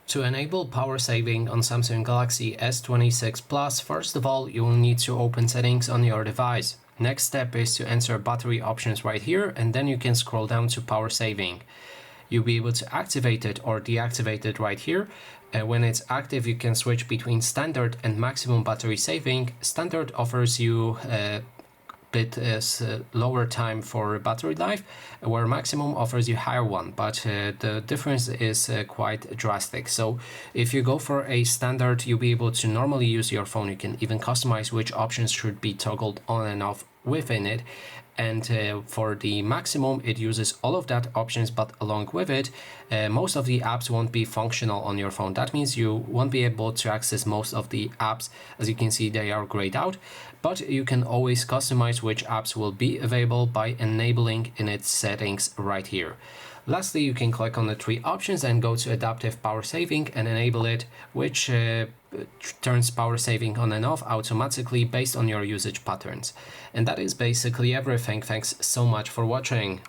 To enable power saving on Samsung Galaxy S26 Plus, first of all, you will need to open settings on your device. Next step is to enter battery options right here, and then you can scroll down to power saving. You'll be able to activate it or deactivate it right here. When it's active, you can switch between standard and maximum battery saving. Standard offers you bit lower time for battery life, where maximum offers you higher one, but the difference is quite drastic. So if you go for a standard, you'll be able to normally use your phone. You can even customize which options should be toggled on and off within it. And for the maximum, it uses all of that options, but along with it, most of the apps won't be functional on your phone. That means you won't be able to access most of the apps. As you can see, they are grayed out, but you can always customize which apps will be available by enabling in its settings right here. Lastly, you can click on the three options and go to adaptive power saving and enable it, which turns power saving on and off automatically based on your usage patterns. And that is basically everything. Thanks so much for watching.